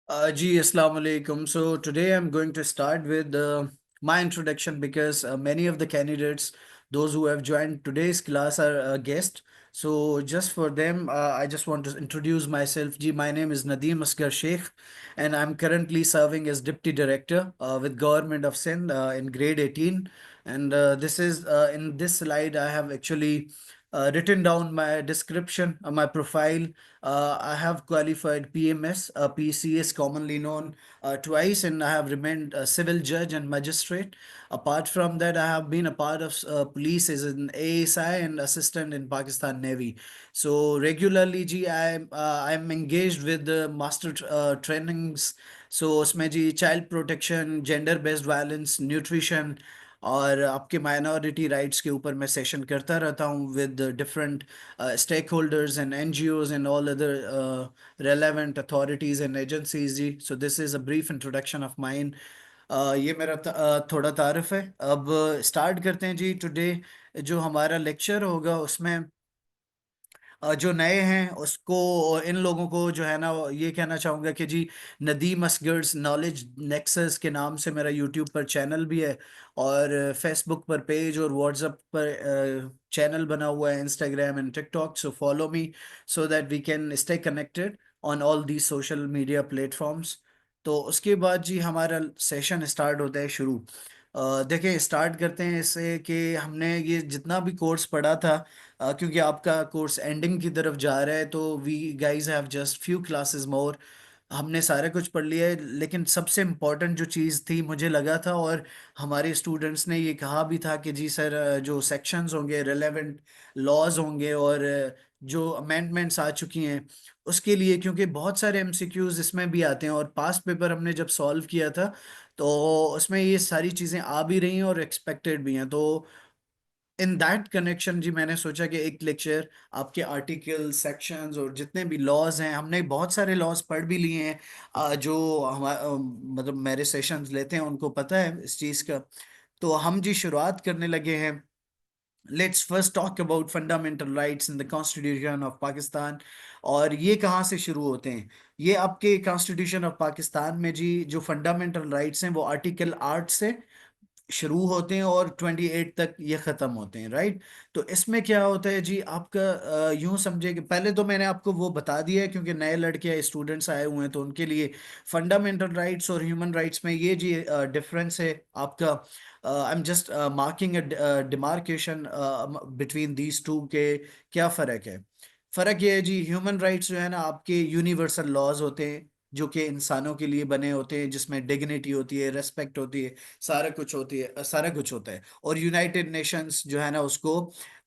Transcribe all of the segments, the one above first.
Ji, Assalamu alaikum. So today I'm going to start with my introduction because many of the candidates, those who have joined today's class, are guests. So just for them, I just want to introduce myself. Ji, my name is Nadeem Asghar Sheikh, and I'm currently serving as Deputy Director with Government of Sindh in Grade 18. And this is in this slide I have actually written down my description, my profile. I have qualified PMS, PCS, commonly known twice, and I have remained a civil judge and magistrate. Apart from that, I have been a part of police as an ASI and assistant in Pakistan Navy. So regularly, ji, I'm engaged with the master trainings. So उसमें जी child protection, gender based violence, nutrition और आपके minority rights के ऊपर मैं session करता रहता हूँ with different stakeholders and NGOs and all other relevant authorities and agencies जी. So this is a brief introduction of mine. ये मेरा थोड़ा तारुफ है. अब स्टार्ट करते हैं जी. टुडे जो हमारा लेक्चर होगा उसमें जो नए हैं उसको, इन लोगों को जो है ना, ये कहना चाहूँगा कि जी, नदीम असगर्स नॉलेज नेक्सस के नाम से मेरा यूट्यूब पर चैनल भी है, और फेसबुक पर पेज और व्हाट्सएप पर चैनल बना हुआ है, Instagram and TikTok. So follow me so that we can stay connected on all the social media platforms. तो उसके बाद जी हमारा सेशन स्टार्ट होता है शुरू. देखिए, स्टार्ट करते हैं इससे कि हमने ये जितना भी कोर्स पढ़ा था, क्योंकि आपका कोर्स एंडिंग की तरफ जा रहा है, तो we guys have just few classes more. हमने सारा कुछ पढ़ लिया है, लेकिन सबसे इम्पोर्टेंट जो चीज़ थी मुझे लगा था, और हमारे स्टूडेंट्स ने ये कहा भी था कि जी सर, जो सेक्शंस होंगे, रिलेवेंट लॉज होंगे, और जो अमेंडमेंट्स आ चुकी हैं उसके लिए, क्योंकि बहुत सारे एमसीक्यूज इसमें भी आते हैं, और पास्ट पेपर हमने जब सॉल्व किया था तो उसमें ये सारी चीज़ें आ भी रही हैं और एक्सपेक्टेड भी हैं. तो इन दैट कनेक्शन जी, मैंने सोचा कि एक लेक्चर आपके आर्टिकल, सेक्शंस और जितने भी लॉज हैं, हमने बहुत सारे लॉज पढ़ भी लिए हैं. जो मतलब मेरे सेशंस लेते हैं उनको पता है इस चीज़ का. तो हम जी शुरुआत करने लगे हैं. Let's first talk about fundamental rights in the constitution of Pakistan. और ये कहाँ से शुरू होते हैं? ये आपके कॉन्स्टिट्यूशन ऑफ पाकिस्तान में जी, जो फंडामेंटल राइट्स हैं वो आर्टिकल 8 से शुरू होते हैं और 28 तक ये खत्म होते हैं, राइट? तो इसमें क्या होता है जी, आपका यूं समझे कि पहले तो मैंने आपको वो बता दिया है, क्योंकि नए लड़के स्टूडेंट्स आए हुए हैं तो उनके लिए फंडामेंटल राइट्स और ह्यूमन राइट्स में ये जी डिफरेंस है आपका. I am just marking demarcation between these two के क्या फ़र्क है. फ़र्क ये है जी, ह्यूमन राइट्स जो है ना, आपके यूनिवर्सल लॉज होते हैं जो कि इंसानों के लिए बने होते हैं, जिसमें डिग्निटी होती है, रेस्पेक्ट होती है, सारा कुछ होती है, सारा कुछ होता है. और यूनाइटेड नेशंस जो है ना उसको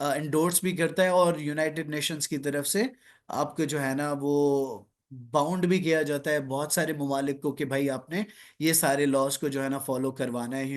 इंडोर्स भी करता है, और यूनाइटेड नेशंस की तरफ से आपको जो है ना वो बाउंड भी किया जाता है बहुत सारे ममालिक को कि भाई आपने ये सारे लॉज को जो है ना फॉलो करवाना है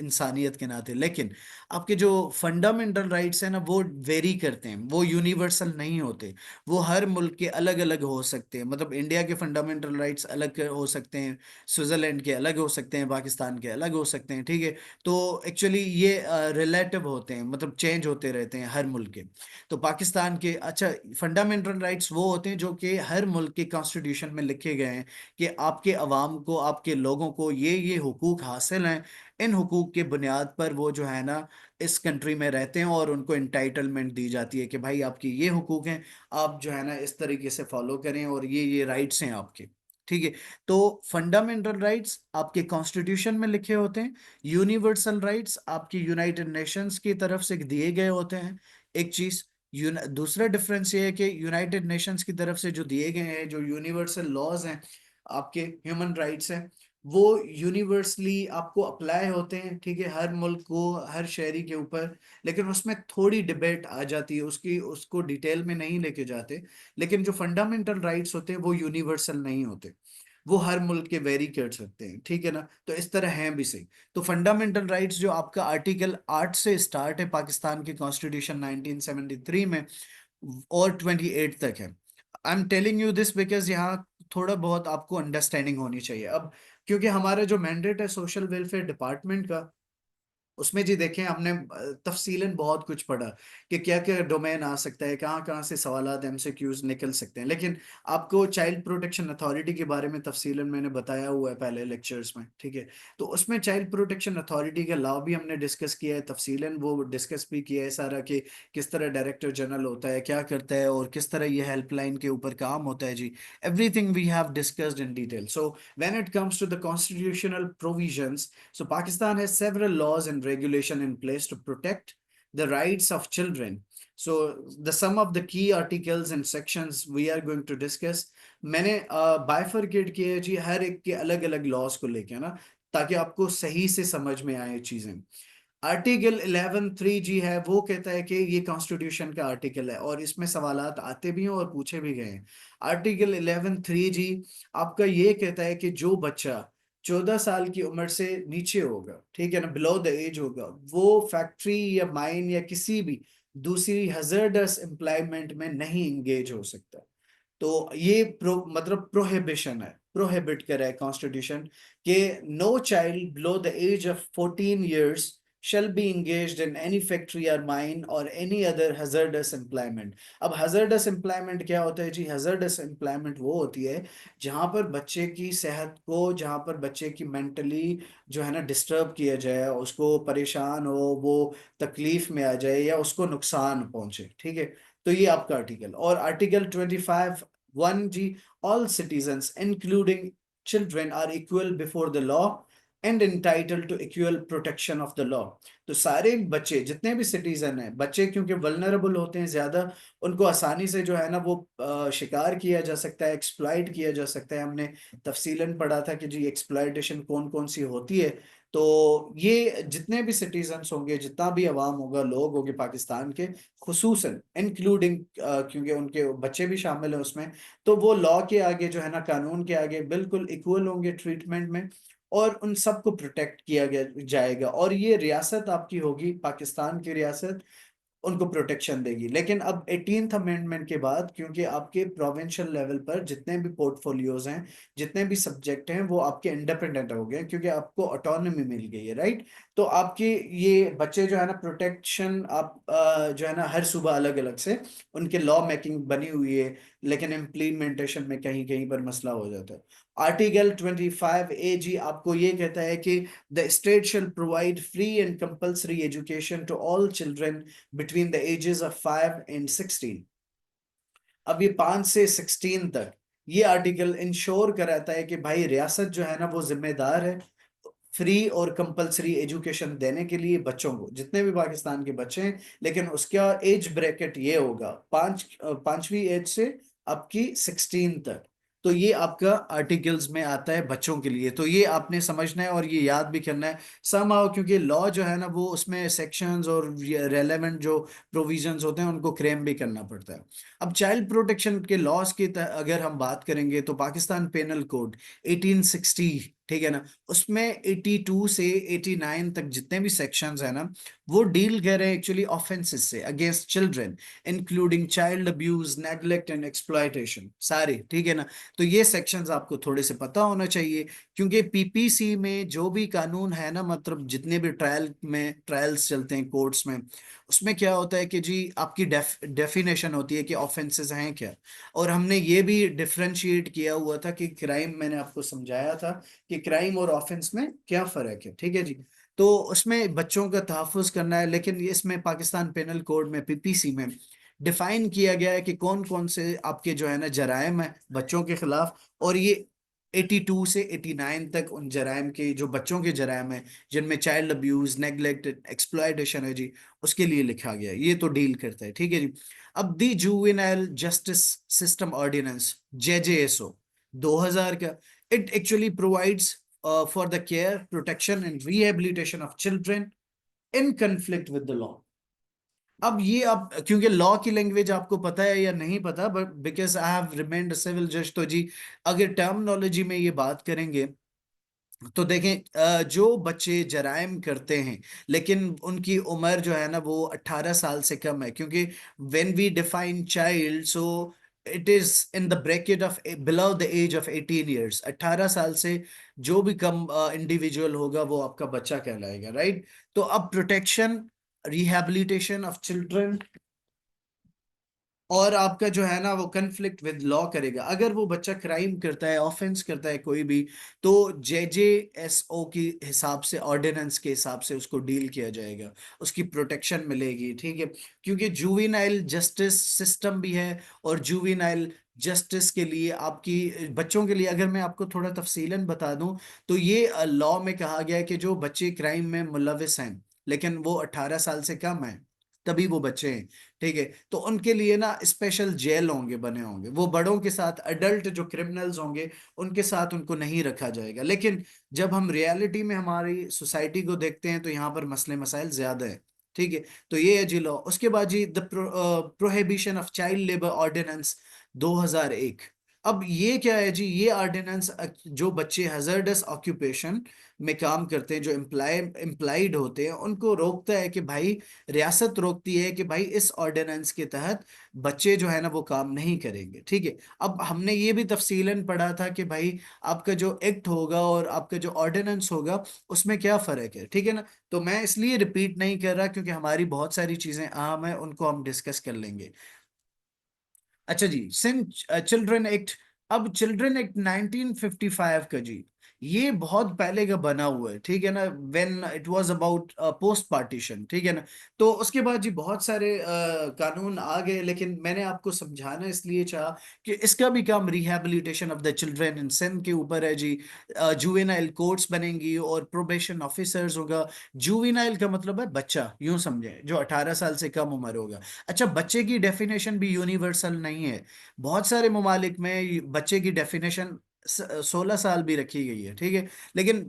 इंसानियत के नाते. लेकिन आपके जो फंडामेंटल राइट्स हैं ना, वो वेरी करते हैं, वो यूनिवर्सल नहीं होते. वो हर मुल्क के अलग अलग हो सकते हैं. मतलब इंडिया के फंडामेंटल राइट्स अलग हो सकते हैं, स्विट्जरलैंड के अलग हो सकते हैं, पाकिस्तान के अलग हो सकते हैं, ठीक है? तो एक्चुअली ये रिलेटिव होते हैं, मतलब चेंज होते रहते हैं हर मुल्क के. तो पाकिस्तान के, अच्छा, फंडामेंटल राइट्स वो होते हैं जो कि हर मुल्क के कॉन्स्टिट्यूशन में लिखे गए हैं कि आपके अवाम को, आपके लोगों को ये हुकूक हासिल हैं. इन हुकूक के बुनियाद पर वो जो है ना इस कंट्री में रहते हैं, और उनको इंटाइटलमेंट दी जाती है कि भाई आपकी ये हुकूक हैं, आप जो है ना इस तरीके से फॉलो करें, और ये राइट्स हैं आपके, ठीक है? तो फंडामेंटल राइट्स आपके कॉन्स्टिट्यूशन में लिखे होते हैं. यूनिवर्सल राइट्स आपकी यूनाइटेड नेशंस की तरफ से दिए गए होते हैं. एक चीज. दूसरा डिफरेंस ये है कि यूनाइटेड नेशंस की तरफ से जो दिए गए हैं, जो यूनिवर्सल लॉज हैं, आपके ह्यूमन राइट्स हैं, वो यूनिवर्सली आपको अप्लाई होते हैं, ठीक है, हर मुल्क को, हर शहरी के ऊपर. लेकिन उसमें थोड़ी डिबेट आ जाती है, उसकी उसको डिटेल में नहीं लेके जाते. लेकिन जो फंडामेंटल राइट्स होते हैं वो यूनिवर्सल नहीं होते, वो हर मुल्क के वेरी कर सकते हैं, ठीक है ना? तो इस तरह हैं भी सही. तो फंडामेंटल राइट्स जो आपका आर्टिकल 8 से स्टार्ट है पाकिस्तान के कॉन्स्टिट्यूशन 1973 में, और 28 तक है. I am telling you this because यहाँ थोड़ा बहुत आपको अंडरस्टैंडिंग होनी चाहिए. अब क्योंकि हमारा जो मैंडेट है सोशल वेलफेयर डिपार्टमेंट का, उसमें जी देखें हमने तफसीलन बहुत कुछ पढ़ा कि क्या क्या डोमेन आ सकता है, कहाँ कहाँ से सवालात एमसीक्यूज निकल सकते हैं। लेकिन आपको चाइल्ड प्रोटेक्शन अथॉरिटी के बारे में तफसीलन मैंने बताया हुआ है पहले लेक्चर्स में, ठीक है। तो उसमें चाइल्ड प्रोटेक्शन अथॉरिटी का लॉ भी हमने डिस्कस किया है, तफसीलन वो डिस्कस भी किया है सारा, कि किस तरह डायरेक्टर जनरल होता है, क्या करता है, और किस तरह ये हेल्पलाइन के ऊपर काम होता है जी। Everything we have discussed in detail. So when it comes to the constitutional provisions, so Pakistan has several laws and regulation in place to protect the rights of children. So the sum of the key articles and sections we are going to discuss. मैंने bifurcate किए है जी हर एक के अलग अलग laws को लेके ना, ताकि आपको सही से समझ में आए चीजें। आर्टिकल 11(3) जी है, वो कहता है कि ये कॉन्स्टिट्यूशन का आर्टिकल है और इसमें सवालात आते भी हैं और पूछे भी गए हैं। आर्टिकल 11(3) जी आपका ये कहता है कि जो बच्चा 14 साल की उम्र से नीचे होगा, ठीक है ना, बिलो द एज होगा, वो फैक्ट्री या माइन या किसी भी दूसरी हजर्डस एम्प्लॉयमेंट में नहीं इंगेज हो सकता। तो ये मतलब प्रोहिबिशन है, प्रोहिबिट करा है कॉन्स्टिट्यूशन के, no child below the age of 14 years shall be engaged in any factory or mine or any other hazardous employment। अब hazardous employment क्या होता है जी? hazardous employment वो होती है जहां पर बच्चे की सेहत को, जहां पर बच्चे की मेंटली जो है ना डिस्टर्ब किया जाए, उसको परेशान हो, वो तकलीफ में आ जाए या उसको नुकसान पहुंचे, ठीक है। तो ये आपका आर्टिकल। और आर्टिकल 25(1) जी, all citizens including children are equal before the law and entitled to equal protection of the law. तो सारे बच्चे जितने भी सिटीजन हैं, बच्चे क्योंकि वल्नरेबल होते हैं ज्यादा, उनको आसानी से जो है ना वो शिकार किया जा सकता है, एक्सप्लॉइट किया जा सकता है। हमने तफसीलन पढ़ा था कि जी एक्सप्लॉइटेशन कौन कौन सी होती है। तो ये जितने भी सिटीजन्स होंगे, जितना भी अवाम होगा, लोग होंगे पाकिस्तान के, खुसूसन इंक्लूडिंग, क्योंकि उनके बच्चे भी शामिल हैं उसमें, तो वो लॉ के आगे जो है ना, कानून के आगे बिल्कुल इक्वल होंगे ट्रीटमेंट में, और उन सबको प्रोटेक्ट किया गया जाएगा। और ये रियासत आपकी होगी, पाकिस्तान की रियासत उनको प्रोटेक्शन देगी। लेकिन अब 18th अमेंडमेंट के बाद, क्योंकि आपके प्रोविंशियल लेवल पर जितने भी पोर्टफोलियोज हैं, जितने भी सब्जेक्ट हैं, वो आपके इंडिपेंडेंट हो गए, क्योंकि आपको ऑटोनॉमी मिल गई है, राइट। तो आपके ये बच्चे जो है ना, प्रोटेक्शन आप जो है ना, हर सूबा अलग अलग से उनके लॉ मेकिंग बनी हुई है, लेकिन इम्प्लीमेंटेशन में कहीं कहीं पर मसला हो जाता है। आर्टिकल 25(a) जी आपको ये कहता है कि the state shall provide free and compulsory education to all children between the ages of 5 and 16। अब ये 5 से 16 तक ये आर्टिकल इंश्योर कराता है कि भाई रियासत जो है ना, वो जिम्मेदार है फ्री और कंपलसरी एजुकेशन देने के लिए बच्चों को, जितने भी पाकिस्तान के बच्चे हैं। लेकिन उसका एज ब्रैकेट ये होगा 5वीं एज से आपकी 16 तक। तो ये आपका आर्टिकल्स में आता है बच्चों के लिए। तो ये आपने समझना है और ये याद भी करना है समहाउ, क्योंकि लॉ जो है ना, वो उसमें सेक्शंस और रेलेवेंट जो प्रोविजंस होते हैं उनको क्लेम भी करना पड़ता है। अब चाइल्ड प्रोटेक्शन के लॉस की अगर हम बात करेंगे, तो पाकिस्तान पेनल कोड 1860, ठीक है ना, उसमें 82 से 89 तक जितने भी सेक्शंस है ना, वो डील कर रहे हैं एक्चुअली ऑफेंसेस से against children, including child abuse, neglect and exploitation, सारे, ठीक है ना। तो ये सेक्शंस आपको थोड़े से पता होना चाहिए, क्योंकि पीपीसी में जो भी कानून है ना, मतलब जितने भी ट्रायल्स चलते हैं कोर्ट्स में, उसमें क्या होता है कि जी आपकी डेफिनेशन होती है कि ऑफेंसेस हैं क्या। और हमने ये भी डिफरेंशिएट किया हुआ था कि क्राइम, मैंने आपको समझाया था कि क्राइम और ऑफेंस में क्या फर्क है, ठीक है जी। तो उसमें बच्चों का तहफ़्फ़ुज़ करना है, लेकिन इसमें पाकिस्तान पेनल कोड में पीपीसी में डिफाइन किया गया है कि कौन कौन से आपके जो है ना जराइम है बच्चों के खिलाफ। और ये 82 से 89 तक उन जराइम के, जो बच्चों के जराइम है, जिनमें चाइल्ड अब्यूज, नेग्लेक्ट, एक्सप्लॉयटेशन है जी, उसके लिए लिखा गया है। ये तो डील करता है, ठीक है जी। अब दी जुवेनाइल जस्टिस सिस्टम ऑर्डिनेंस, जेजेएसओ 2000 का, it actually provides for the care, protection and rehabilitation of children in conflict with the law। अब ये, अब क्योंकि लॉ की लैंग्वेज आपको पता है या नहीं पता, but because I have remained civil जज, तो जी अगर टर्मिनोलॉजी में ये बात करेंगे, तो देखें जो बच्चे जराइम करते हैं लेकिन उनकी उम्र जो है ना, वो 18 साल से कम है, क्योंकि when we define child, so it is in the bracket of below the age of 18 years. 18 साल से जो भी कम इंडिविजुअल होगा वो आपका बच्चा कहलाएगा, राइट। तो अब प्रोटेक्शन, रिहैबिलिटेशन ऑफ चिल्ड्रन, और आपका जो है ना वो कन्फ्लिक्ट विद लॉ करेगा। अगर वो बच्चा क्राइम करता है, ऑफेंस करता है कोई भी, तो JJSO की हिसाब से, ऑर्डिनेंस के हिसाब से उसको डील किया जाएगा, उसकी प्रोटेक्शन मिलेगी, ठीक है। क्योंकि जुवेनाइल जस्टिस सिस्टम भी है, और जुवेनाइल जस्टिस के लिए आपकी बच्चों के लिए, अगर मैं आपको थोड़ा तफसीलन बता दूं, तो ये लॉ में कहा गया है कि जो बच्चे क्राइम में मुलविस हैं लेकिन वो 18 साल से कम है, तभी वो बच्चे हैं, ठीक है। तो उनके लिए ना स्पेशल जेल होंगे, बने होंगे, वो बड़ों के साथ, अडल्ट जो क्रिमिनल्स होंगे उनके साथ उनको नहीं रखा जाएगा। लेकिन जब हम रियलिटी में हमारी सोसाइटी को देखते हैं तो यहाँ पर मसले मसाइल ज्यादा है, ठीक है। तो ये है जी लॉ। उसके बाद जी the prohibition of child labour ordinance 2001। अब ये क्या है जी, ये ऑर्डिनेंस जो बच्चे हजार्डस ऑक्यूपेशन में काम करते हैं, जो एम्प्लाइड होते हैं, उनको रोकता है कि भाई, रियासत रोकती है कि भाई इस ऑर्डिनेंस के तहत बच्चे जो है ना वो काम नहीं करेंगे, ठीक है। अब हमने ये भी तफसीलन पढ़ा था कि भाई आपका जो एक्ट होगा और आपका जो ऑर्डिनेंस होगा उसमें क्या फर्क है, ठीक है ना। तो मैं इसलिए रिपीट नहीं कर रहा क्योंकि हमारी बहुत सारी चीजें अहम है, उनको हम डिस्कस कर लेंगे। अच्छा जी, सिंध चिल्ड्रन एक्ट। अब चिल्ड्रन एक्ट 1955 का जी, ये बहुत पहले का बना हुआ है, ठीक है ना, when it was about post partition, ठीक है ना। तो उसके बाद जी बहुत सारे कानून आ गए, लेकिन मैंने आपको समझाना इसलिए चाहा कि इसका भी काम rehabilitation of the children in Sindh के ऊपर है जी। जुवेनाइल कोर्ट्स बनेंगी और प्रोबेशन ऑफिसर्स होगा। जुवेनाइल का मतलब है बच्चा, यूं समझे, जो 18 साल से कम उम्र होगा। अच्छा, बच्चे की डेफिनेशन भी यूनिवर्सल नहीं है। बहुत सारे ममालिक में बच्चे की डेफिनेशन 16 साल भी रखी गई है, ठीक है। लेकिन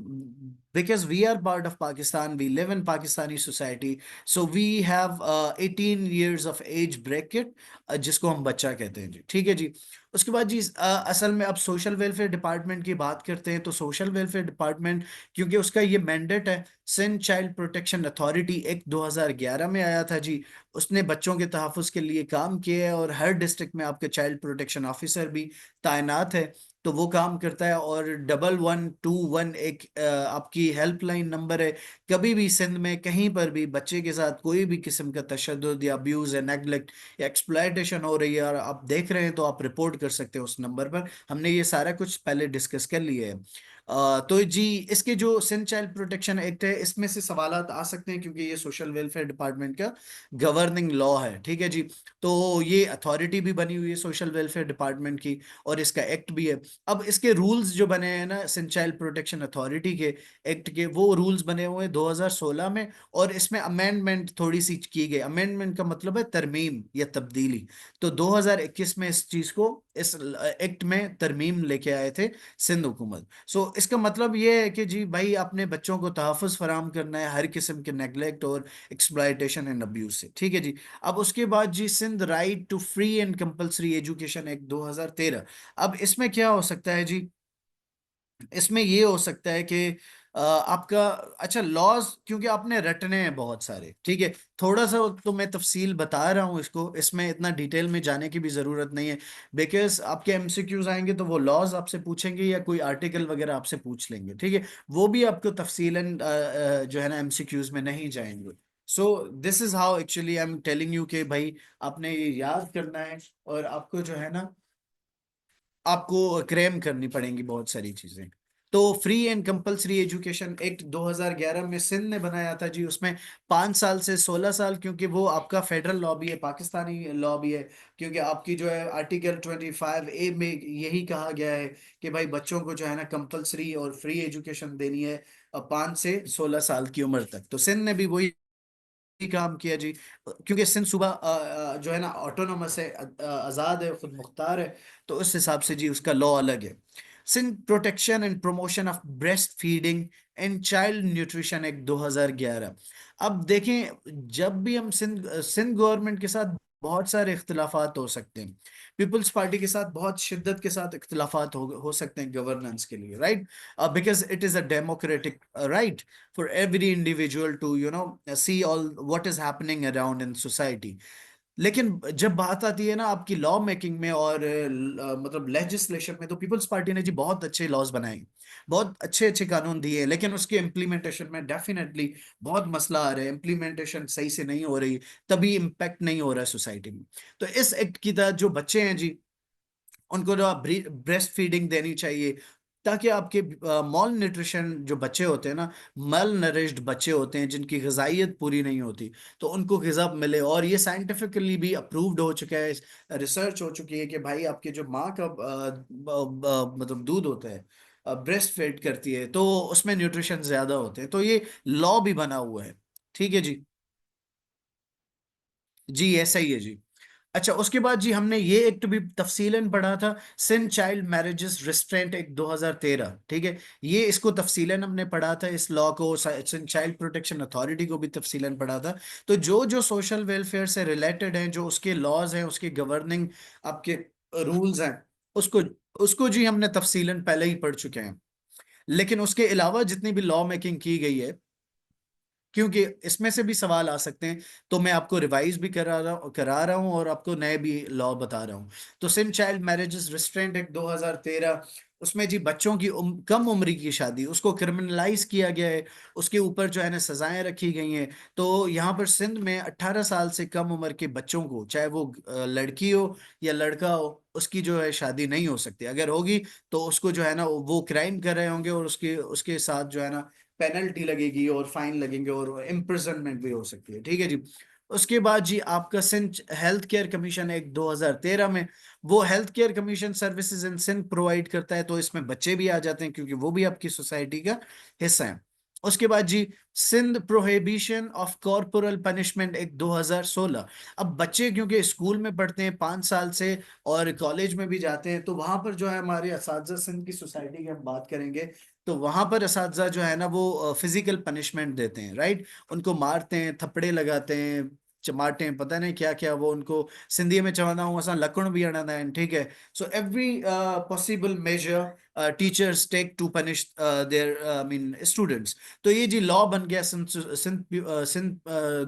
because we are part of Pakistan, we live in Pakistani society, so we have 18 years of age bracket, जिसको हम बच्चा कहते हैं जी, ठीक है जी। उसके बाद जी असल में अब सोशल वेलफेयर डिपार्टमेंट की बात करते हैं, तो सोशल वेलफेयर डिपार्टमेंट, क्योंकि उसका ये मैंडेट है, Sindh child protection authority act 2011 में आया था जी। उसने बच्चों के तहफ़्फ़ुज़ के लिए काम किया है, और हर डिस्ट्रिक्ट में आपके चाइल्ड प्रोटेक्शन ऑफिसर भी तैनात है, तो वो काम करता है। और 1121 एक आपकी हेल्पलाइन नंबर है। कभी भी सिंध में कहीं पर भी बच्चे के साथ कोई भी किस्म का तशद्दुद या अब्यूज़ या नेगलेक्ट या एक्सप्लॉयटेशन हो रही है और आप देख रहे हैं, तो आप रिपोर्ट कर सकते हैं उस नंबर पर। हमने ये सारा कुछ पहले डिस्कस कर लिया है। तो जी, इसके जो सिंध चाइल्ड प्रोटेक्शन एक्ट है, इसमें से सवालात आ सकते हैं क्योंकि ये सोशल वेलफेयर डिपार्टमेंट का गवर्निंग लॉ है, ठीक है जी। तो ये अथॉरिटी भी बनी हुई है सोशल वेलफेयर डिपार्टमेंट की, और इसका एक्ट भी है। अब इसके रूल्स जो बने हैं ना, सिंध चाइल्ड प्रोटेक्शन अथॉरिटी के एक्ट के, वो रूल्स बने हुए हैं 2016 में, और इसमें अमेंडमेंट थोड़ी सी की गई। अमेंडमेंट का मतलब है तरमीम या तब्दीली। तो 2021 में इस चीज को, इस एक्ट में तरमीम लेके आए थे सिंध हुकूमत। सो इसका मतलब ये है कि जी भाई, अपने बच्चों को तहफ़्फ़ुज़ फराम करना है हर किस्म के नेगलेक्ट और एक्सप्लॉयटेशन एंड अब्यूज से, ठीक है जी। अब उसके बाद जी Sindh right to free and compulsory education act 2013। अब इसमें क्या हो सकता है जी, इसमें ये हो सकता है कि आपका, अच्छा लॉज क्योंकि आपने रटने हैं बहुत सारे, ठीक है। थोड़ा सा तो मैं तफसील बता रहा हूँ इसको, इसमें इतना डिटेल में जाने की भी जरूरत नहीं है। बिकॉज आपके एमसीक्यूज आएंगे तो वो लॉज आपसे पूछेंगे या कोई आर्टिकल वगैरह आपसे पूछ लेंगे, ठीक है। वो भी आपको तफसीलन जो है ना एमसीक्यूज में नहीं जाएंगे। So this is how actually I am telling you कि भाई आपने ये याद करना है, और आपको जो है ना, आपको क्रेम करनी पड़ेंगी बहुत सारी चीजें। तो free and compulsory education act 2011 में सिंध ने बनाया था जी। उसमें 5 साल से 16 साल, क्योंकि वो आपका फेडरल लॉ भी है, पाकिस्तानी लॉ भी है। क्योंकि आपकी जो है आर्टिकल 25A में यही कहा गया है कि भाई बच्चों को जो है ना कंपलसरी और फ्री एजुकेशन देनी है 5 से 16 साल की उम्र तक। तो सिंध ने भी वही ही काम किया जी। क्योंकि सिंध सूबा जो है ना ऑटोनोमस है, आज़ाद है, खुद मुख्तार है, तो उस हिसाब से जी उसका लॉ अलग है। Sindh protection and promotion of breast feeding and child nutrition act 2011। अब देखें, जब भी हम सिंध सिंध गवर्नमेंट के साथ बहुत सारे इख्तिलाफात हो सकते हैं, पीपल्स पार्टी के साथ बहुत शिद्दत के साथ इख्तिलाफात हो सकते हैं गवर्नेंस के लिए, right. Because it is a democratic right for every individual to see all what is happening around in society. लेकिन जब बात आती है ना आपकी लॉ मेकिंग में और मतलब लेजिस्लेशन में, तो पीपल्स पार्टी ने जी बहुत अच्छे लॉज बनाए, बहुत अच्छे अच्छे कानून दिए, लेकिन उसके इम्प्लीमेंटेशन में डेफिनेटली बहुत मसला आ रहा है। इम्प्लीमेंटेशन सही से नहीं हो रही, तभी इम्पैक्ट नहीं हो रहा है सोसाइटी में। तो इस एक्ट की तहत जो बच्चे हैं जी, उनको जो ब्रेस्ट फीडिंग देनी चाहिए, ताकि आपके मॉल न्यूट्रिशन जो बच्चे होते हैं ना, मल नरिश्ड बच्चे होते हैं जिनकी ग़िज़ाइयत पूरी नहीं होती, तो उनको ग़िज़ा मिले। और ये साइंटिफिकली भी अप्रूव्ड हो चुका है, रिसर्च हो चुकी है कि भाई आपके जो माँ का मतलब दूध होता है, ब्रेस्ट फीड करती है, तो उसमें न्यूट्रिशन ज्यादा होते हैं। तो ये लॉ भी बना हुआ है। ठीक है जी। जी ऐसा ही है जी। अच्छा, उसके बाद जी हमने ये एक्ट भी तफसीलन पढ़ा था, सिन चाइल्ड मैरिजेस रिस्ट्रेंट एक्ट 2013। ठीक है, ये इसको तफसीलन हमने पढ़ा था, इस लॉ को, सिन चाइल्ड प्रोटेक्शन अथॉरिटी को भी तफसीलन पढ़ा था। तो जो जो सोशल वेलफेयर से रिलेटेड हैं, जो उसके लॉज हैं, उसके गवर्निंग आपके रूल्स हैं, उसको उसको जी हमने तफसीलन पहले ही पढ़ चुके हैं। लेकिन उसके अलावा जितनी भी लॉ मेकिंग की गई है, क्योंकि इसमें से भी सवाल आ सकते हैं, तो मैं आपको रिवाइज भी करा रहा हूं और आपको नए भी लॉ बता रहा हूं। तो सिन चाइल्ड मैरिजेस रिस्ट्रेंट एक्ट 2013, उसमें जी बच्चों की कम उम्र की शादी, उसको क्रिमिनलाइज किया गया है, उसके ऊपर जो है ना सजाएं रखी गई हैं। तो यहाँ पर सिंध में 18 साल से कम उम्र के बच्चों को, चाहे वो लड़की हो या लड़का हो, उसकी जो है शादी नहीं हो सकती। अगर होगी तो उसको जो है ना वो क्राइम कर रहे होंगे, और उसके उसके साथ जो है ना पेनल्टी लगेगी और फाइन लगेंगे और इम्प्रिजनमेंट भी हो सकती है। ठीक है जी। उसके बाद जी आपका सिंध हेल्थ केयर कमीशन एक 2013 में, वो health care commission services in Sindh provide करता है, तो इसमें बच्चे भी आ जाते हैं क्योंकि वो भी आपकी सोसाइटी का हिस्सा है। उसके बाद जी Sindh prohibition of corporal punishment act 2016। अब बच्चे क्योंकि स्कूल में पढ़ते हैं 5 साल से, और कॉलेज में भी जाते हैं, तो वहां पर जो है हमारे असातिज़ा, सिंध की सोसाइटी की हम बात करेंगे, तो वहां पर असातिज़ा जो है ना वो फिजिकल पनिशमेंट देते हैं, राइट। उनको मारते हैं, थप्पड़े लगाते हैं, चमाटे हैं, पता नहीं क्या क्या, वो उनको सिंधी में चवंदा हूँ असां लकड़ भी हणंदा आहिनि। ठीक है। So every possible measure teachers take to punish their I mean students. तो ये जी लॉ बन गया, सिंध सिंध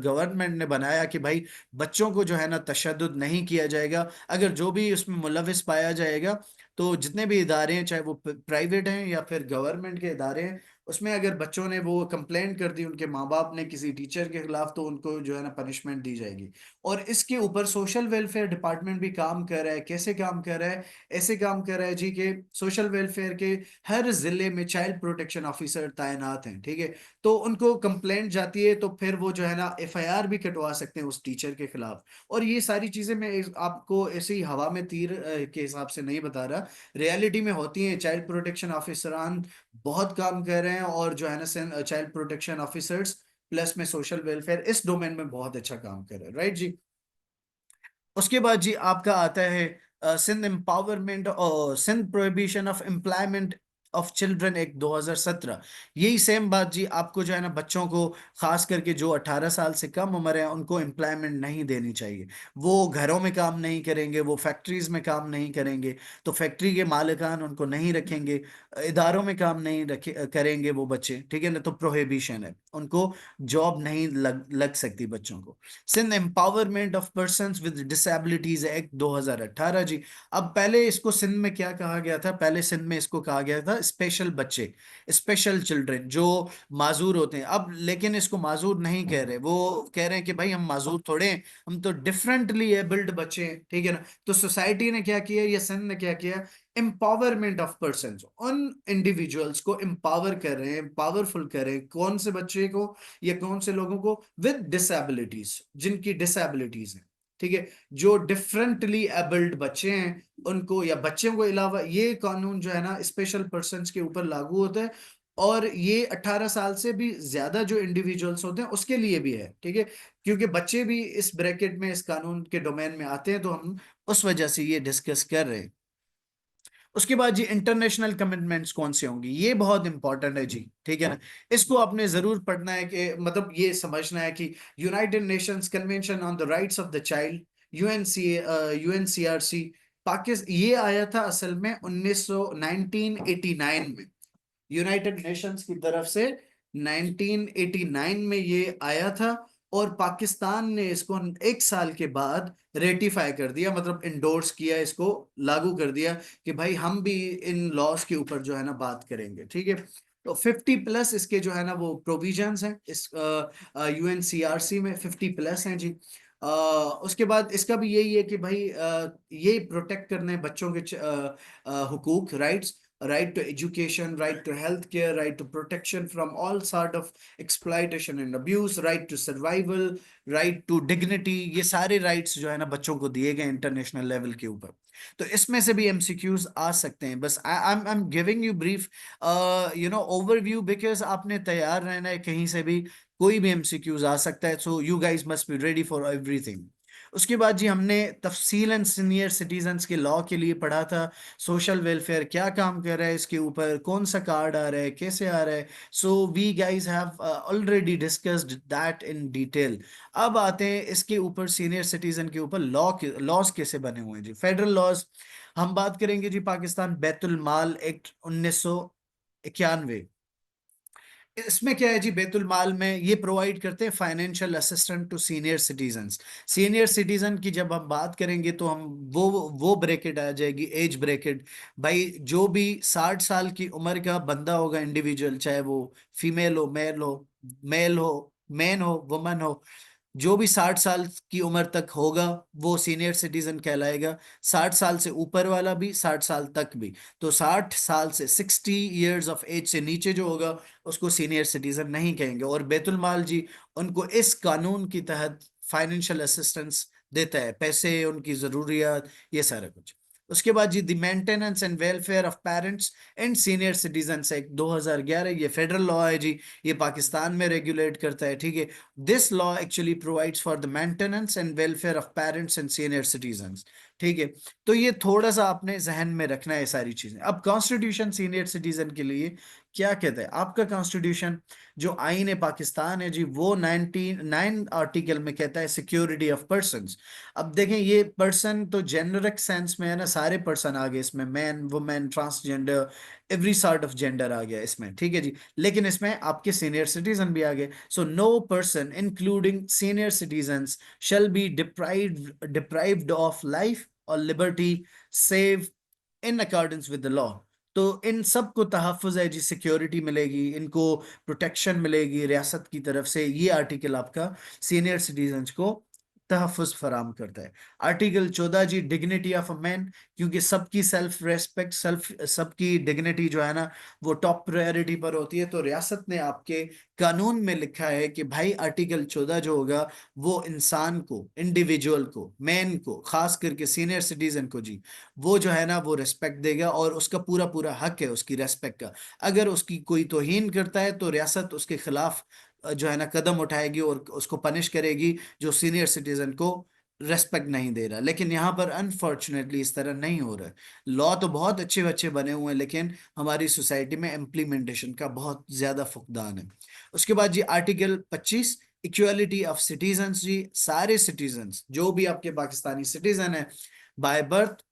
गवर्नमेंट ने बनाया कि भाई बच्चों को जो है ना तशद्दुद नहीं किया जाएगा। अगर जो भी उसमें मुलविस पाया जाएगा, तो जितने भी इदारे हैं, चाहे वो प्राइवेट हैं या फिर गवर्नमेंट के इदारे हैं, उसमें अगर बच्चों ने वो कंप्लेंट कर दी उनके माँ बाप ने किसी टीचर के खिलाफ, तो उनको जो है ना पनिशमेंट दी जाएगी। और इसके ऊपर सोशल वेलफेयर डिपार्टमेंट भी काम कर रहा है। कैसे काम कर रहा है? ऐसे काम कर रहा है जी कि सोशल वेलफेयर के हर जिले में चाइल्ड प्रोटेक्शन ऑफिसर तैनात हैं। ठीक है। तो उनको कंप्लेंट जाती है, तो फिर वो जो है ना एफआईआर भी कटवा सकते हैं उस टीचर के खिलाफ। और ये सारी चीजें मैं आपको ऐसे ही हवा में तीर के हिसाब से नहीं बता रहा, रियलिटी में होती हैं। चाइल्ड प्रोटेक्शन ऑफिसरान बहुत काम कर रहे हैं, और जो है ना चाइल्ड प्रोटेक्शन ऑफिसर्स प्लस में सोशल वेलफेयर इस डोमेन में बहुत अच्छा काम कर रहे हैं, राइट जी। उसके बाद जी आपका आता है सिंध एम्पावरमेंट और Sindh prohibition of employment of children act 2017। यही सेम बात जी, आपको जो है ना बच्चों को, खास करके जो 18 साल से कम उम्र है, उनको एम्प्लॉयमेंट नहीं देनी चाहिए। वो घरों में काम नहीं करेंगे, वो फैक्ट्रीज में काम नहीं करेंगे, तो फैक्ट्री के मालिकान उनको नहीं रखेंगे, इदारों में काम नहीं रखे करेंगे वो बच्चे। ठीक है ना, तो प्रोहिबिशन है, उनको जॉब नहीं लग सकती बच्चों को। Sindh empowerment of persons with disabilities act 2018 जी। अब पहले इसको सिंध में क्या कहा गया था? पहले सिंध में इसको कहा गया था स्पेशल बच्चे, स्पेशल चिल्ड्रन जो माजूर होते हैं। अब लेकिन इसको माजूर नहीं कह रहे, वो कह रहे हैं कि भाई हम माजूर थोड़े हैं, हम तो डिफरेंटली एबल्ड बच्चे हैं। ठीक है ना। तो सोसाइटी ने क्या किया, या सिंध ने क्या किया, एम्पावरमेंट ऑफ पर्सन, उन इंडिविजुअल्स को एम्पावर कर रहे हैं, पावरफुल कर रहे हैं। कौन से बच्चे को, या कौन से लोगों को? विद डिसेबिलिटीज, जिनकी डिसेबिलिटीज है। ठीक है। जो डिफरेंटली एबल्ड बच्चे हैं उनको, या बच्चों को अलावा, ये कानून जो है ना स्पेशल पर्सन्स के ऊपर लागू होता है। और ये 18 साल से भी ज्यादा जो इंडिविजुअल्स होते हैं उसके लिए भी है। ठीक है। क्योंकि बच्चे भी इस ब्रैकेट में, इस कानून के डोमेन में आते हैं, तो हम उस वजह से ये डिस्कस कर रहे हैं। उसके बाद जी इंटरनेशनल कमिटमेंट्स कौन से होंगी, ये बहुत इंपॉर्टेंट है जी। ठीक है ना। इसको आपने जरूर पढ़ना है, कि मतलब ये समझना है कि United Nations convention on the rights of the child, UNC UNCRC, Pakistan, ये आया था असल में 1989 में, यूनाइटेड नेशंस की तरफ से 1989 में ये आया था। और पाकिस्तान ने इसको 1 साल के बाद रेटिफाई कर दिया, मतलब इंडोर्स किया, इसको लागू कर दिया कि भाई हम भी इन लॉज के ऊपर जो है ना बात करेंगे। ठीक है, तो 50+ इसके जो है ना वो प्रोविजंस हैं इस यूएनसीआरसी में, 50+ हैं जी। उसके बाद इसका भी यही है कि भाई ये प्रोटेक्ट करने बच्चों के हुकूक, rights, right to education, right to health care, right to protection from all sort of exploitation and abuse, right to survival, right to dignity, ये सारे राइट्स जो है ना बच्चों को दिए गए इंटरनेशनल लेवल के ऊपर। तो इसमें से भी एमसीक्यूज आ सकते हैं। बस I am giving you brief overview, because आपने तैयार रहना है, कहीं से भी कोई भी एमसीक्यूज आ सकता है, so you guys must be ready for everything. उसके बाद जी हमने तफसीलन सीनियर सिटीजन्स के लॉ के लिए पढ़ा था, सोशल वेलफेयर क्या काम कर रहा है, इसके ऊपर कौन सा कार्ड आ रहा है, कैसे आ रहा है। So we guys have already discussed that in detail. अब आते हैं इसके ऊपर, सीनियर सिटीजन के ऊपर लॉज कैसे बने हुए हैं जी, फेडरल लॉज। हम बात करेंगे जी पाकिस्तान बैतुल माल एक्ट 1991। इसमें क्या है जी, बैतुल माल में ये प्रोवाइड करते हैं financial assistant to senior citizens. Senior citizen की जब हम बात करेंगे तो हम वो ब्रैकेट आ जाएगी, एज ब्रैकेट। भाई जो भी 60 साल की उम्र का बंदा होगा, इंडिविजुअल, चाहे वो फीमेल हो, मेल हो, मैन हो, वुमन हो, जो भी 60 साल की उम्र तक होगा वो सीनियर सिटीजन कहलाएगा। 60 साल से ऊपर वाला भी, 60 साल तक भी। तो 60 साल से 60 years ऑफ एज से नीचे जो होगा उसको सीनियर सिटीजन नहीं कहेंगे। और बैतुल माल जी उनको इस कानून के तहत फाइनेंशियल असिस्टेंस देता है, पैसे, उनकी जरूरियात, ये सारा कुछ। उसके बाद जी the maintenance and welfare of parents and senior citizen act 2011, ये फेडरल लॉ है जी, ये पाकिस्तान में रेगुलेट करता है। ठीक है, this law actually provides for the maintenance and welfare of parents and senior citizens. ठीक है, तो ये थोड़ा सा आपने जहन में रखना है सारी चीजें। अब कॉन्स्टिट्यूशन सीनियर सिटीजन के लिए क्या कहता है, आपका कॉन्स्टिट्यूशन जो आईन है पाकिस्तान है जी, वो 99 आर्टिकल में कहता है सिक्योरिटी ऑफ पर्संस। अब देखें, ये पर्सन तो जेनरिक सेंस में है ना, सारे पर्सन आ गए इसमें, man, women, transgender, every sort of gender आ गया इसमें। ठीक है जी, लेकिन इसमें आपके सीनियर सिटीजन भी आ गए। So no person including senior citizens shall be deprived of life or liberty save in accordance with the law। तो इन सब को तहफ़्फ़ुज़ है जी, सिक्योरिटी मिलेगी, इनको प्रोटेक्शन मिलेगी रियासत की तरफ से। ये आर्टिकल आपका सीनियर सिटीजन्स को तहफ़्फ़ुज़ फराम करता है। आर्टिकल 14 जी, डिग्निटी ऑफ अ मैन, क्योंकि सबकी सेल्फ रेस्पेक्ट, सबकी डिग्निटी जो है ना वो टॉप प्रायोरिटी पर होती है। तो रियासत ने आपके कानून में लिखा है कि भाई आर्टिकल 14 जो होगा वो इंसान को, इंडिविजुअल को, मैन को, खास करके सीनियर सिटीजन को जी, वो जो है ना वो रिस्पेक्ट देगा और उसका पूरा पूरा हक है उसकी रेस्पेक्ट का। अगर उसकी कोई तौहीन करता है तो रियासत उसके खिलाफ जो है ना कदम उठाएगी और उसको पनिश करेगी, जो सीनियर सिटीजन को रेस्पेक्ट नहीं दे रहा। लेकिन यहाँ पर अनफॉर्चुनेटली इस तरह नहीं हो रहा है। लॉ तो बहुत अच्छे अच्छे बने हुए हैं, लेकिन हमारी सोसाइटी में इम्प्लीमेंटेशन का बहुत ज्यादा फुकदान है। उसके बाद जी आर्टिकल 25, इक्वालिटी ऑफ सिटीजन्स जी, सारे सिटीजन्स जो भी आपके पाकिस्तानी सिटीजन है by birth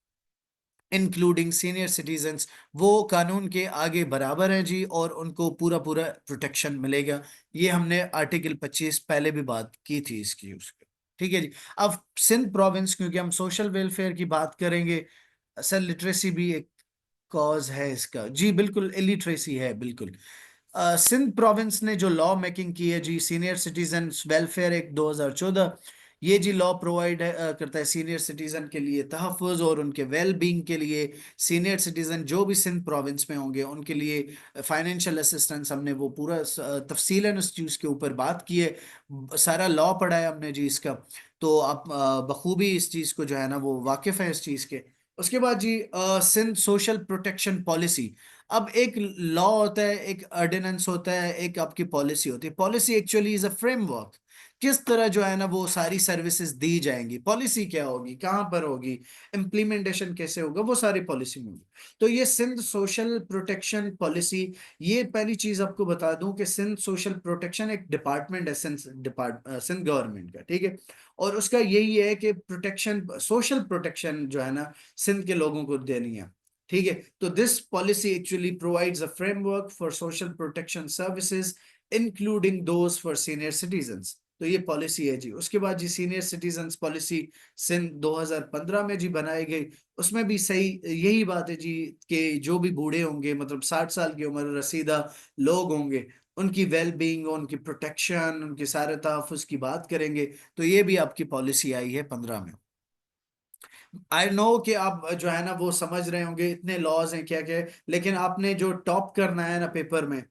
including senior citizens, वो कानून के आगे बराबर हैं जी, और उनको पूरा पूरा प्रोटेक्शन मिलेगा। ये हमने आर्टिकल 25 पहले भी बात की थी इसकी, उसके। ठीक है जी। अब सिंध प्रोविंस, क्योंकि हम सोशल वेलफेयर की बात करेंगे, असल लिटरेसी भी एक कॉज है इसका जी, बिल्कुल इलिटरेसी है बिल्कुल। सिंध प्रोविंस ने जो लॉ मेकिंग की है जी, सीनियर सिटीजन वेलफेयर एक्ट 2014, ये जी लॉ प्रोवाइड करता है सीनियर सिटीजन के लिए तहफ़्फ़ुज़ और उनके वेल बींग के लिए। सीनियर सिटीजन जो भी सिंध प्रोविंस में होंगे उनके लिए फाइनेंशियल असिस्टेंस, हमने वो पूरा तफसीलन उस चीज़ के ऊपर बात की है, सारा लॉ पढ़ा है हमने जी इसका। तो आप बखूबी इस चीज़ को जो है ना वो वाकिफ़ है इस चीज़ के। उसके बाद जी सिंध सोशल प्रोटेक्शन पॉलिसी। अब एक लॉ होता है, एक ऑर्डिनेंस होता है, एक आपकी पॉलिसी होती है। Policy actually is a framework, किस तरह जो है ना वो सारी सर्विसेज दी जाएंगी, पॉलिसी क्या होगी, कहाँ पर होगी, इम्प्लीमेंटेशन कैसे होगा, वो सारी पॉलिसी में होगी। तो ये सिंध सोशल प्रोटेक्शन पॉलिसी, ये पहली चीज आपको बता दूं कि सिंध सोशल प्रोटेक्शन एक डिपार्टमेंट है सिंध गवर्नमेंट का। ठीक है, और उसका यही है कि प्रोटेक्शन, सोशल प्रोटेक्शन जो है ना सिंध के लोगों को देनी है। ठीक है, तो this policy actually provides a framework for social protection services including those for senior citizens. तो ये पॉलिसी है जी। उसके बाद जी सीनियर सिटीजन्स पॉलिसी सिंध 2015 में जी बनाई गई। उसमें भी सही यही बात है जी कि जो भी बूढ़े होंगे, मतलब 60 साल की उम्र रसीदा लोग होंगे, उनकी वेल बीइंग, उनकी प्रोटेक्शन, उनके सारे तहफ़्फ़ुज़ की बात करेंगे। तो ये भी आपकी पॉलिसी आई है 15 में। आई नो कि आप जो है ना वो समझ रहे होंगे इतने लॉज हैं क्या क्या है, लेकिन आपने जो टॉप करना है ना पेपर में,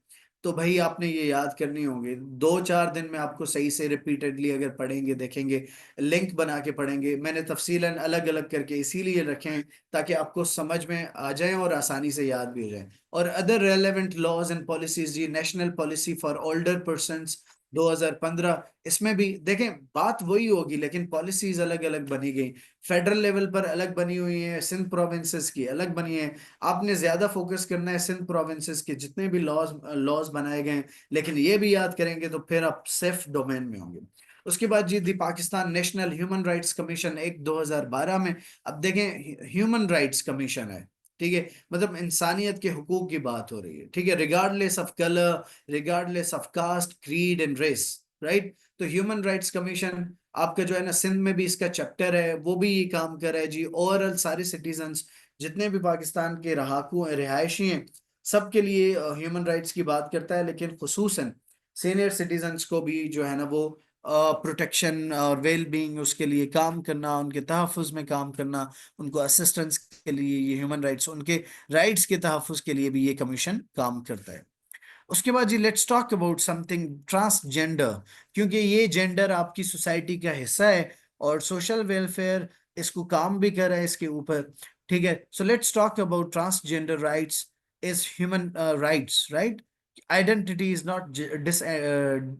तो भाई आपने ये याद करनी होंगे। 2-4 दिन में आपको सही से रिपीटेडली अगर पढ़ेंगे, देखेंगे, लिंक बना के पढ़ेंगे। मैंने तफसीलन अलग अलग करके इसीलिए रखे हैं ताकि आपको समझ में आ जाए और आसानी से याद भी हो जाए। और other relevant laws and policies जी, national policy for older persons 2015, इसमें भी देखें बात वही होगी लेकिन पॉलिसीज अलग अलग बनी गई। फेडरल लेवल पर अलग बनी हुई है, सिंध प्रोविंसेस की अलग बनी है। आपने ज्यादा फोकस करना है सिंध प्रोविंसेस के जितने भी लॉज लॉज बनाए गए हैं, लेकिन ये भी याद करेंगे तो फिर आप सेफ डोमेन में होंगे। उसके बाद जी the Pakistan national human rights commission act 2012 में। अब देखें ह्यूमन राइट्स कमीशन है, ठीक है, मतलब इंसानियत के हुकूक की बात हो रही है, ठीक है, regardless of colour, regardless of caste, creed and race, right. तो ह्यूमन राइट्स कमीशन आपका जो है ना सिंध में भी इसका चैप्टर है, वो भी ये काम कर रहा है जी। ओवरऑल सारे सिटीजन्स जितने भी पाकिस्तान के रहाकू रिहायशी हैं, सबके लिए ह्यूमन राइट्स की बात करता है, लेकिन खुसूसन सीनियर सिटीजन्स को भी जो है ना वो प्रोटेक्शन और वेल बीइंग उसके लिए काम करना, उनके तहफ़्फ़ुज़ में काम करना, उनको असिस्टेंस के लिए ये ह्यूमन राइट्स, उनके राइट्स के तहफ़्फ़ुज़ के लिए भी ये कमीशन काम करता है। उसके बाद जी let's talk about something transgender, क्योंकि ये जेंडर आपकी सोसाइटी का हिस्सा है और सोशल वेलफेयर इसको काम भी कर रहा है इसके ऊपर, ठीक है। So let's talk about transgender rights is human rights, right. Identity is not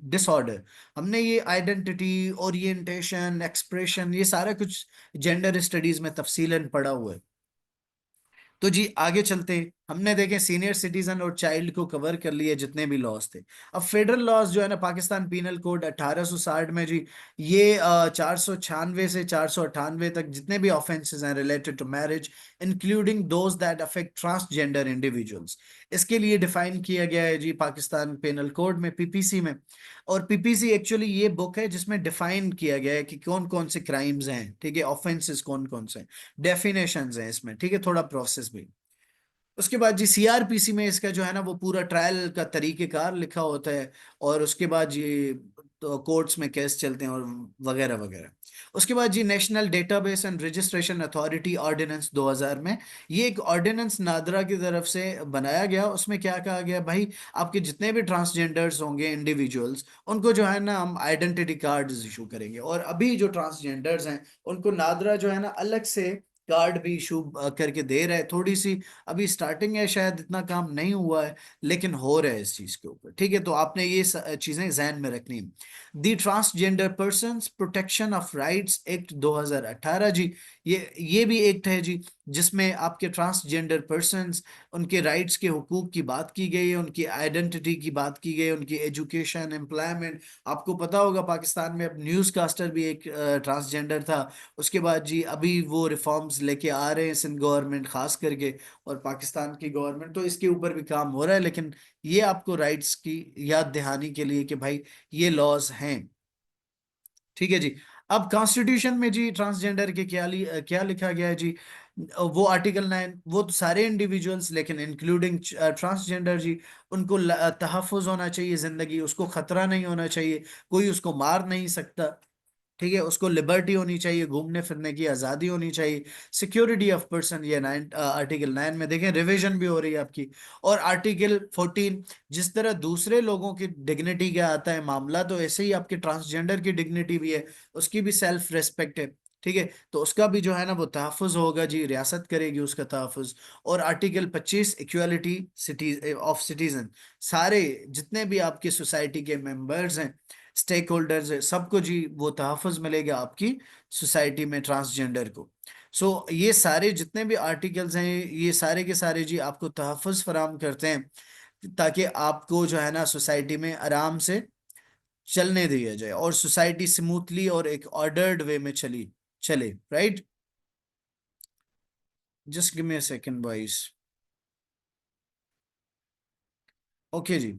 disorder. हमने ये आइडेंटिटी, ओरिएंटेशन, एक्सप्रेशन, ये सारा कुछ जेंडर स्टडीज में तफसीलन पढ़ा हुआ है। तो जी आगे चलते, हमने देखे सीनियर सिटीजन और चाइल्ड को कवर कर लिए जितने भी लॉज थे। अब फेडरल लॉज जो है ना, पाकिस्तान पीनल कोड 1860 में जी, ये 496 से 498 तक जितने भी ऑफेंसेस हैं related to marriage, including those that affect transgender individuals, इसके लिए डिफाइन किया गया है जी पाकिस्तान पेनल कोड में, पीपीसी में। और पीपीसी एक्चुअली ये बुक है जिसमें डिफाइन किया गया है कि कौन कौन से क्राइम्स हैं, ठीक है, ऑफेंसेस कौन कौन से, डेफिनेशंस हैं इसमें, ठीक है, थोड़ा प्रोसेस भी। उसके बाद जी सीआरपीसी में इसका जो है ना वो पूरा ट्रायल का तरीकेकार लिखा होता है, और उसके बाद जी तो कोर्ट्स में केस चलते हैं और वगैरह वगैरह। उसके बाद जी national database and registration authority ordinance 2000 में, ये एक ऑर्डिनेंस नादरा की तरफ से बनाया गया। उसमें क्या कहा गया भाई, आपके जितने भी ट्रांसजेंडर्स होंगे इंडिविजुअल्स, उनको जो है ना हम आइडेंटिटी कार्ड इशू करेंगे। और अभी जो ट्रांसजेंडर्स हैं उनको नादरा जो है ना अलग से कार्ड भी इशू करके दे रहा है। थोड़ी सी अभी स्टार्टिंग है, शायद इतना काम नहीं हुआ है, लेकिन हो रहा है इस चीज के ऊपर, ठीक है। तो आपने ये चीजें जहन में रखनी है। The transgender persons protection of rights act 2018 जी, ये भी एक्ट है जी जिसमें आपके ट्रांसजेंडर पर्संस, उनके राइट्स के हुकूक की बात की गई है, उनकी आइडेंटिटी की बात की गई है, उनकी एजुकेशन, एम्प्लॉयमेंट। आपको पता होगा पाकिस्तान में अब न्यूज़ कास्टर भी एक ट्रांसजेंडर था। उसके बाद जी अभी वो रिफॉर्म्स लेके आ रहे हैं सिंध गवर्नमेंट खास करके, और पाकिस्तान की गवर्नमेंट, तो इसके ऊपर भी काम हो रहा है। लेकिन ये आपको राइट्स की याद दहानी के लिए कि भाई ये लॉज हैं, ठीक है जी। अब कॉन्स्टिट्यूशन में जी ट्रांसजेंडर के क्या लिखा गया है जी, वो आर्टिकल 9, वो तो सारे इंडिविजुअल्स लेकिन इंक्लूडिंग ट्रांसजेंडर जी, उनको तहफ़्फ़ुज़ होना चाहिए, जिंदगी उसको खतरा नहीं होना चाहिए, कोई उसको मार नहीं सकता, ठीक है, उसको लिबर्टी होनी चाहिए, घूमने फिरने की आज़ादी होनी चाहिए, सिक्योरिटी ऑफ पर्सन, ये आर्टिकल 9 में देखें रिवीजन भी हो रही है आपकी। और आर्टिकल 14, जिस तरह दूसरे लोगों की डिग्निटी का आता है मामला, तो ऐसे ही आपके ट्रांसजेंडर की डिग्निटी भी है, उसकी भी सेल्फ रेस्पेक्ट है, ठीक है। तो उसका भी जो है ना वो तहफ़्फ़ुज़ होगा जी, रियासत करेगी उसका तहफ़्फ़ुज़। और article 25 equality city of citizen, सारे जितने भी आपकी सोसाइटी के मेंबर्स हैं, स्टेक होल्डर्स है, सबको जी वो तहफ़्फ़ुज़ मिलेगा आपकी सोसाइटी में ट्रांसजेंडर को। सो ये सारे जितने भी आर्टिकल्स हैं, ये सारे के सारे जी आपको तहफ़्फ़ुज़ फराहम करते हैं ताकि आपको जो है ना सोसाइटी में आराम से चलने दिया जाए और सोसाइटी स्मूथली और एक ऑर्डर्ड वे में चली चले, right. Just give me a second boys. Okay जी।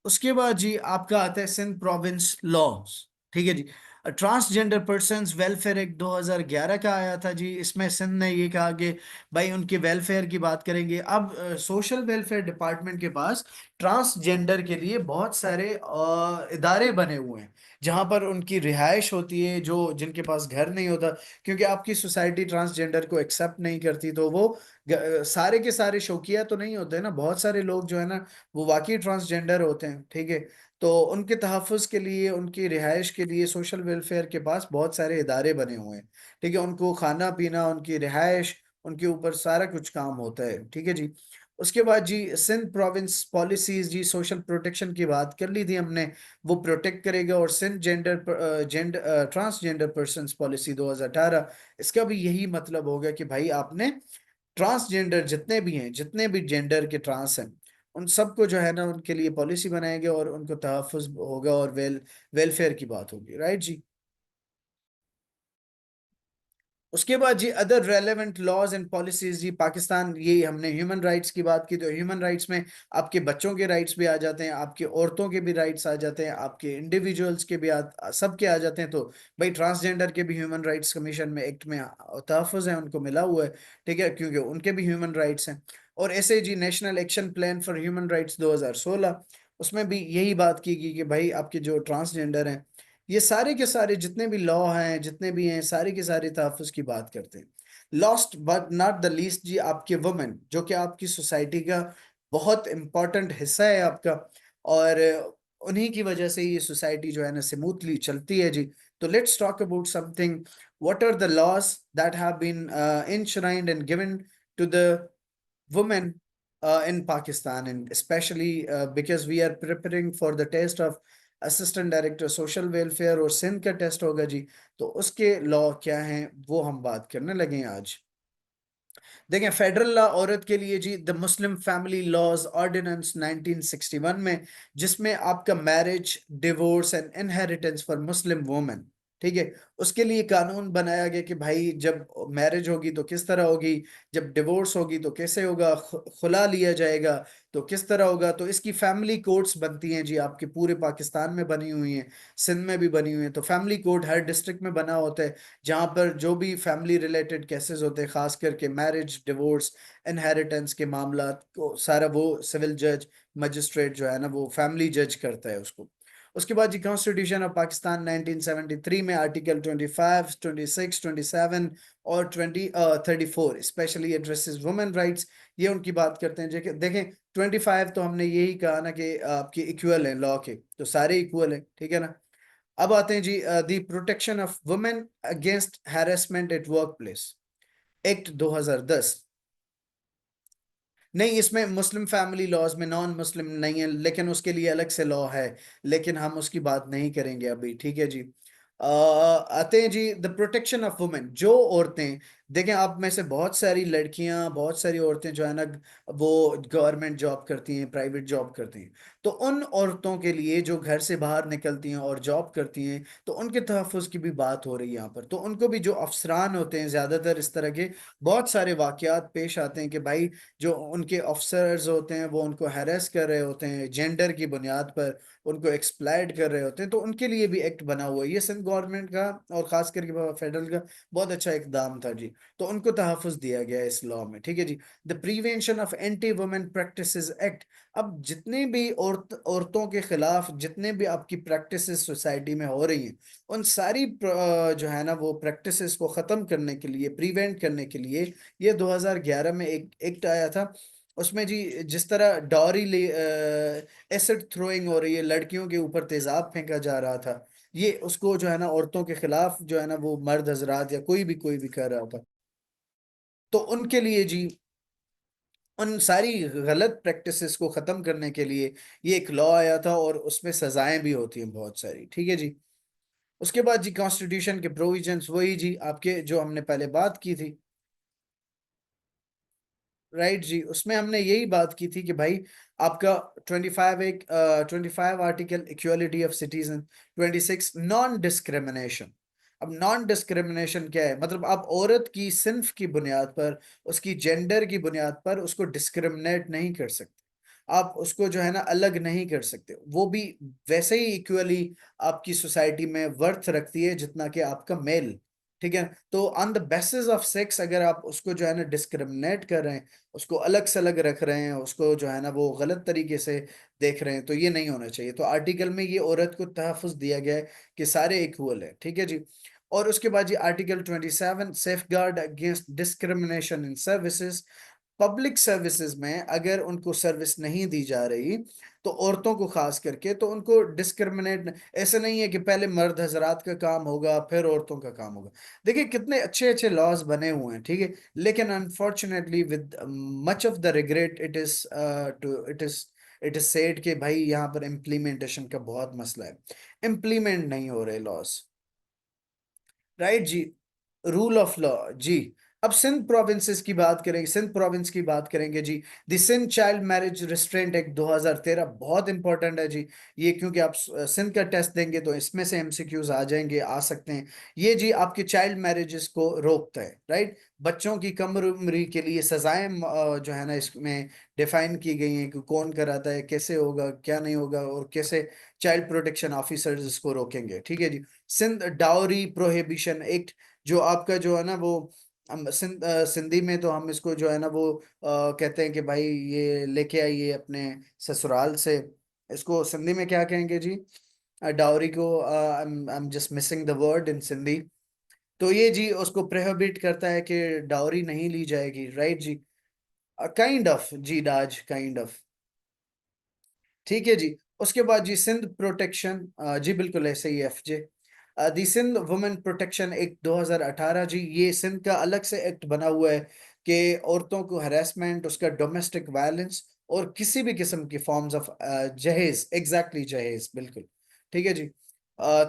उसके बाद जी आपका आता है सिंध प्रोविंस लॉज। ठीक है जी। ट्रांसजेंडर पर्सन्स वेलफेयर एक्ट 2011 का आया था जी। इसमें सिंध ने ये कहा कि भाई उनके वेलफेयर की बात करेंगे। अब सोशल वेलफेयर डिपार्टमेंट के पास ट्रांसजेंडर के लिए बहुत सारे इदारे बने हुए हैं जहां पर उनकी रिहाइश होती है, जो जिनके पास घर नहीं होता, क्योंकि आपकी सोसाइटी ट्रांसजेंडर को एक्सेप्ट नहीं करती, तो वो सारे के सारे शौकिया तो नहीं होते ना, बहुत सारे लोग जो है ना वो वाकई ट्रांसजेंडर होते हैं। ठीक है। तो उनके तहफ़्फ़ुज़ के लिए, उनकी रिहाइश के लिए सोशल वेलफेयर के पास बहुत सारे इदारे बने हुए हैं। ठीक है। उनको खाना पीना, उनकी रिहाइश, उनके ऊपर सारा कुछ काम होता है। ठीक है जी। उसके बाद जी सिंध प्रोविंस पॉलिसीज जी, सोशल प्रोटेक्शन की बात कर ली थी हमने, वो प्रोटेक्ट करेगा। और सिंध ट्रांसजेंडर पर्सन्स पॉलिसी 2018, इसका भी यही मतलब होगा कि भाई आपने ट्रांसजेंडर जितने भी हैं, जितने भी जेंडर के ट्रांस हैं, उन सबको जो है ना उनके लिए पॉलिसी बनाएंगे और उनको तहफ़्फ़ुज़ होगा और वेलफेयर की बात होगी। राइट जी। उसके बाद जी other relevant laws and policies जी, पाकिस्तान, ये हमने ह्यूमन राइट्स की बात की, तो ह्यूमन राइट्स में आपके बच्चों के राइट्स भी आ जाते हैं, आपके औरतों के भी राइट्स आ जाते हैं, आपके इंडिविजुअल्स के भी सबके आ जाते हैं। तो भाई ट्रांसजेंडर के भी ह्यूमन राइट्स कमीशन में, एक्ट में तहफ़्फ़ुज़ है, उनको मिला हुआ है। ठीक है, क्योंकि उनके भी ह्यूमन राइट्स हैं। और ऐसे जी national action plan for human rights 2016, उसमें भी यही बात की गई कि भाई आपके जो ट्रांसजेंडर हैं, ये सारे के सारे जितने भी लॉ हैं, जितने भी हैं, सारे के सारे तहफ़्फ़ुज़ की बात करते हैं। Last but not the least जी, आपके वुमेन, जो कि आपकी सोसाइटी का बहुत इम्पोर्टेंट हिस्सा है आपका, और उन्हीं की वजह से ये सोसाइटी जो है ना स्मूथली चलती है जी। तो let's talk about something, what are the laws that have been enshrined and given to the women in Pakistan, and especially because we are preparing for the test of assistant director social welfare और सिंध का test होगा जी। तो उसके law क्या हैं वो हम बात करने लगे हैं आज। देखें, फेडरल लॉ औरत के लिए जी, the Muslim family laws ordinance 1961 में, जिसमें आपका marriage, divorce and inheritance for Muslim women, ठीक है, उसके लिए कानून बनाया गया कि भाई जब मैरिज होगी तो किस तरह होगी, जब डिवोर्स होगी तो कैसे होगा, खुला लिया जाएगा तो किस तरह होगा। तो इसकी फैमिली कोर्ट्स बनती हैं जी, आपके पूरे पाकिस्तान में बनी हुई हैं, सिंध में भी बनी हुई हैं। तो फैमिली कोर्ट हर डिस्ट्रिक्ट में बना होता है, जहाँ पर जो भी फैमिली रिलेटेड केसेस होते हैं, खास करके मैरिज, डिवोर्स, इनहेरिटेंस के मामला को सारा वो सिविल जज, मजिस्ट्रेट जो है ना वो फैमिली जज करता है उसको। उसके बाद जी कॉन्स्टिट्यूशन ऑफ पाकिस्तान 1973 में आर्टिकल 25, 26, 27 और 34 स्पेशली एड्रेसेस वुमेन राइट्स, ये उनकी बात करते हैं। देखें 25 तो हमने यही कहा ना कि आपके इक्वल है लॉ के, तो सारे इक्वल है, ठीक है ना। अब आते हैं जी the protection of women against harassment at work place, act 2010। नहीं, इसमें मुस्लिम फैमिली लॉज में नॉन मुस्लिम नहीं है, लेकिन उसके लिए अलग से लॉ है, लेकिन हम उसकी बात नहीं करेंगे अभी। ठीक है जी। आते हैं जी द प्रोटेक्शन ऑफ वुमेन, जो औरतें, देखें आप में से बहुत सारी लड़कियां, बहुत सारी औरतें जो है ना वो गवर्नमेंट जॉब करती हैं, प्राइवेट जॉब करती हैं। तो उन औरतों के लिए जो घर से बाहर निकलती हैं और जॉब करती हैं, तो उनके तहफ़्फ़ुज़ की भी बात हो रही है यहाँ पर। तो उनको भी, जो अफसरान होते हैं, ज़्यादातर इस तरह के बहुत सारे वाक़यात पेश आते हैं कि भाई जो उनके ऑफिसर्स होते हैं वो उनको हैरेस कर रहे होते हैं, जेंडर की बुनियाद पर उनको एक्सप्लॉइट कर रहे होते हैं। तो उनके लिए भी एक्ट बना हुआ है, ये सिंध गवर्नमेंट का और खास करके फेडरल का बहुत अच्छा इकदाम था जी। तो उनको तहफ़्फ़ुज़ दिया गया है इस लॉ में। ठीक है जी। The prevention of anti women practices act, अब जितने भी औरतों के खिलाफ जितने भी आपकी प्रैक्टिसेस सोसाइटी में हो रही हैं, उन सारी जो है ना वो प्रैक्टिसेस को ख़त्म करने के लिए, प्रिवेंट करने के लिए, ये 2011 में एक एक्ट आया था। उसमें जी जिस तरह डॉरी ले एसिड थ्रोइंग हो रही है, लड़कियों के ऊपर तेजाब फेंका जा रहा था, ये उसको जो है ना औरतों के खिलाफ जो है ना वो मर्द हजरात या कोई भी कर रहा था, तो उनके लिए जी उन सारी गलत प्रैक्टिसेस को खत्म करने के लिए ये एक लॉ आया था, और उसमें सजाएं भी होती हैं बहुत सारी। ठीक है जी। उसके बाद जी कॉन्स्टिट्यूशन के प्रोविजंस, वही जी आपके जो हमने पहले बात की थी। राइट जी, उसमें हमने यही बात की थी कि भाई आपका 25 एक 25 article equality of citizen, 26 non discrimination. अब नॉन डिस्क्रिमिनेशन क्या है, मतलब आप औरत की सिन्फ की बुनियाद पर, उसकी जेंडर की बुनियाद पर उसको डिस्क्रिमिनेट नहीं कर सकते। आप उसको जो है ना अलग नहीं कर सकते, वो भी वैसे ही इक्वली आपकी सोसाइटी में वर्थ रखती है जितना कि आपका मेल। ठीक है, तो on the basis of sex अगर आप उसको जो है ना डिस्क्रिमिनेट कर रहे हैं, उसको अलग से अलग रख रहे हैं, उसको जो है ना वो गलत तरीके से देख रहे हैं, तो ये नहीं होना चाहिए। तो आर्टिकल में ये औरत को तहफ़्फ़ुज़ दिया गया है कि सारे इक्वल है। ठीक है जी। और उसके बाद ये article 27 safe guard against discrimination in services. Public services में अगर उनको सर्विस नहीं दी जा रही, तो औरतों को खास करके, तो उनको डिस्क्रिमिनेट, ऐसे नहीं है कि पहले मर्द हजरात का काम होगा फिर औरतों का काम होगा। देखिए कितने अच्छे अच्छे लॉज बने हुए हैं, ठीक है, लेकिन unfortunately with much of the regret it is said कि भाई यहाँ पर इम्प्लीमेंटेशन का बहुत मसला है, इम्प्लीमेंट नहीं हो रहे लॉज। राइट जी, रूल ऑफ लॉ जी। अब सिंध प्रोविंसेस की बात करेंगे, सिंध प्रोविंस की बात करेंगे जी। The Sindh child marriage restraint act 2013 बहुत इंपॉर्टेंट है जी। ये क्योंकि आप सिंध का टेस्ट देंगे तो इसमें से एमसीक्यूज आ जाएंगे, आ सकते हैं। ये जी आपके चाइल्ड मैरिजेस को रोकता है, राइट। बच्चों की कम उम्री के लिए सजाएं जो है ना इसमें डिफाइन की गई हैं कि कौन कराता है, कैसे होगा, क्या नहीं होगा, और कैसे चाइल्ड प्रोटेक्शन ऑफिसर्स इसको रोकेंगे। ठीक है जी। सिंध डाउरी प्रोहिबिशन एक्ट, जो आपका जो है ना वो सिंधी में तो हम इसको जो है ना वो कहते हैं कि भाई ये लेके आइए अपने ससुराल से। इसको सिंधी में क्या कहेंगे जी? डाउरी को I am just missing the word in Sindhi. तो ये जी उसको प्रोहिबिट करता है कि डाउरी नहीं ली जाएगी, राइट जी। काइंड ऑफ जी, डाज काइंड ऑफ। ठीक है जी। उसके बाद जी सिंध प्रोटेक्शन, जी बिल्कुल ऐसे ही एफ जे, दी सिंध वुमेन प्रोटेक्शन एक्ट 2018 जी, ये सिंध का अलग से एक्ट बना हुआ है कि औरतों को हरासमेंट, उसका डोमेस्टिक वायलेंस और किसी भी किस्म की फॉर्म्स ऑफ जहेज, एग्जैक्टली जहेज, बिल्कुल। ठीक है जी।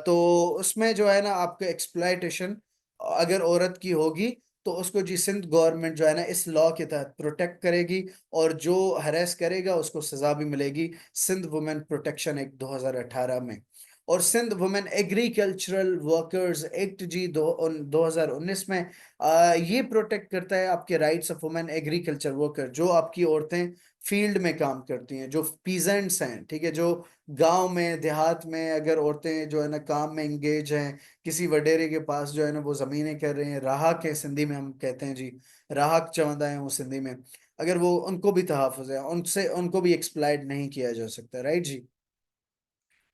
तो उसमें जो है ना आपका एक्सप्लॉयटेशन अगर औरत की होगी, तो उसको जी सिंध गवर्नमेंट जो है ना इस लॉ के तहत प्रोटेक्ट करेगी, और जो हरेस करेगा उसको सजा भी मिलेगी, सिंध वुमेन प्रोटेक्शन एक्ट 2018 में। और Sindh women agricultural workers act जी 2019 में ये प्रोटेक्ट करता है आपके rights of women agriculture worker, जो आपकी औरतें फील्ड में काम करती हैं, जो पीजेंट्स हैं, ठीक है, जो गांव में देहात में अगर औरतें जो है ना काम में इंगेज हैं, किसी वडेरे के पास जो है ना वो जमीनें कर रहे हैं, राहक है सिंधी में हम कहते हैं जी, राहक चवंदा है वो सिंधी में, अगर वो, उनको भी तहफ़्फ़ुज़ है, उनसे उनको भी एक्सप्लॉइट नहीं किया जा सकता, राइट जी।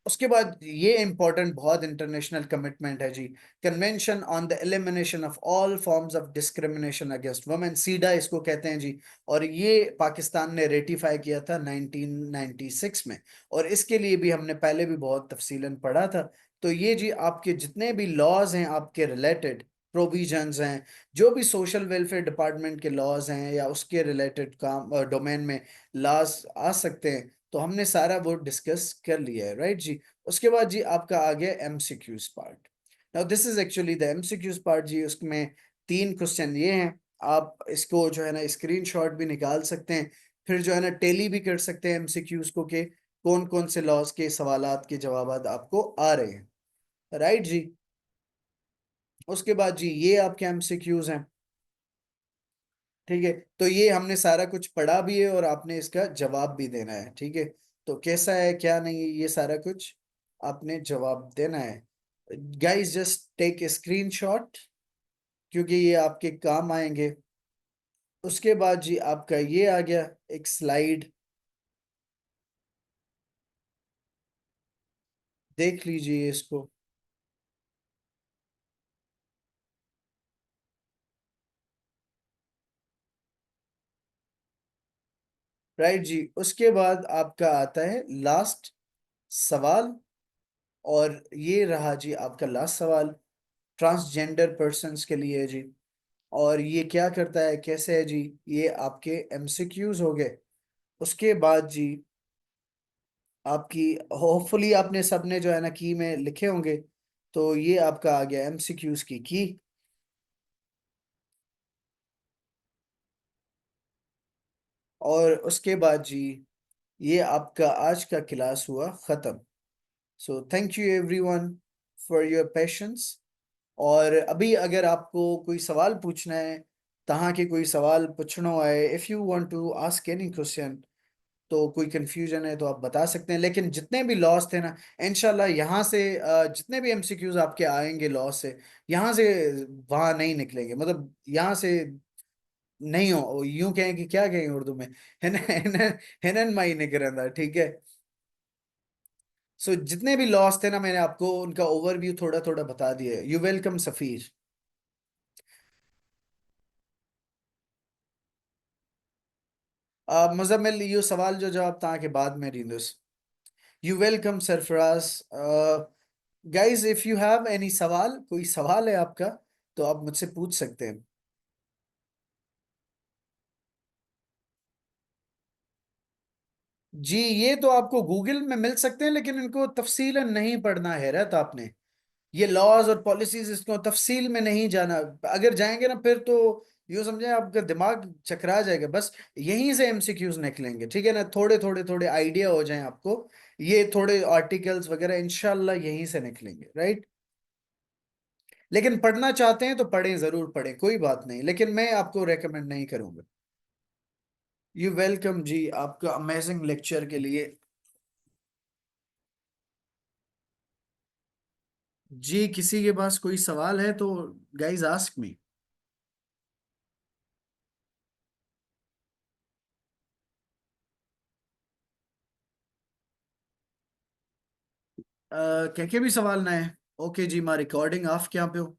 उसके बाद ये इंपॉर्टेंट बहुत इंटरनेशनल कमिटमेंट है जी, convention on the elimination of all forms of discrimination against women, CEDAW इसको कहते हैं जी। और ये पाकिस्तान ने रेटिफाई किया था 1996 में, और इसके लिए भी हमने पहले भी बहुत तफसीलन पढ़ा था। तो ये जी आपके जितने भी लॉज हैं आपके रिलेटेड, प्रोविजंस हैं, जो भी सोशल वेलफेयर डिपार्टमेंट के लॉज हैं या उसके रिलेटेड काम डोमेन में लॉज आ सकते हैं, तो हमने सारा वो डिस्कस कर लिया है, राइट जी। उसके बाद जी आपका आ गया MCQs part. Now this is actually the MCQs part जी। उसमें 3 क्वेश्चन ये हैं, आप इसको जो है ना स्क्रीनशॉट भी निकाल सकते हैं, फिर जो है ना टेली भी कर सकते हैं एमसीक्यूज को, के कौन कौन से लॉज के सवालात के जवाब आपको आ रहे हैं, राइट जी। उसके बाद जी ये आपके एमसीक्यूज हैं। ठीक है, तो ये हमने सारा कुछ पढ़ा भी है और आपने इसका जवाब भी देना है, ठीक है। तो कैसा है क्या नहीं है, ये सारा कुछ आपने जवाब देना है। Guys just take a screenshot, क्योंकि ये आपके काम आएंगे। उसके बाद जी आपका ये आ गया एक स्लाइड, देख लीजिए इसको। राइट जी, उसके बाद आपका आता है लास्ट सवाल, और ये रहा जी आपका लास्ट सवाल ट्रांसजेंडर पर्सन्स के लिए है जी। और ये क्या करता है, कैसे है जी, ये आपके एमसीक्यूज हो गए। उसके बाद जी आपकी, होपफुली आपने सबने जो है ना की में लिखे होंगे, तो ये आपका आ गया एमसीक्यूज की। और उसके बाद जी ये आपका आज का क्लास हुआ ख़त्म। So thank you everyone for your patience. और अभी अगर आपको कोई सवाल पूछना है, तहाँ के कोई सवाल पूछना है, if you want to ask any question, तो कोई कंफ्यूजन है तो आप बता सकते हैं, लेकिन जितने भी लॉस थे ना, इंशाल्लाह यहाँ से जितने भी एमसीक्यूज आपके आएंगे लॉ से, यहाँ से वहां नहीं निकलेंगे, मतलब यहाँ से नहीं हो, यूं कहें कि क्या कहें उर्दू में, हिनन माई निकरंदा, ठीक है। सो जितने भी लॉस थे ना, मैंने आपको उनका ओवरव्यू थोड़ा थोड़ा बता दिया। You welcome Safeer. मुजम्मिल, यो सवाल जो जवाब तव्हांखे बाद में ॾींदुसि। You welcome Sarfaraz. Guys, if you have any सवाल, कोई सवाल है आपका, तो आप मुझसे पूछ सकते हैं। जी, ये तो आपको गूगल में मिल सकते हैं, लेकिन इनको तफसीलन नहीं पढ़ना है रहत आपने। ये लॉज और पॉलिसीज, इसको तफसील में नहीं जाना। अगर जाएंगे ना फिर तो यूँ समझे आपका दिमाग चकरा जाएगा। बस यहीं से एमसीक्यूज निकलेंगे, ठीक है ना, थोड़े थोड़े थोड़े आइडिया हो जाए आपको। ये थोड़े आर्टिकल्स वगैरह इंशाल्लाह यहीं से निकलेंगे, राइट। लेकिन पढ़ना चाहते हैं तो पढ़ें, जरूर पढ़ें, कोई बात नहीं, लेकिन मैं आपको रेकमेंड नहीं करूंगा। यू वेलकम जी, आपका अमेजिंग लेक्चर के लिए। जी, किसी के पास कोई सवाल है तो गाइज आस्क मी। कंहिंखे भी सवाल ना है। ओके जी, मां रिकॉर्डिंग ऑफ कयां पियो।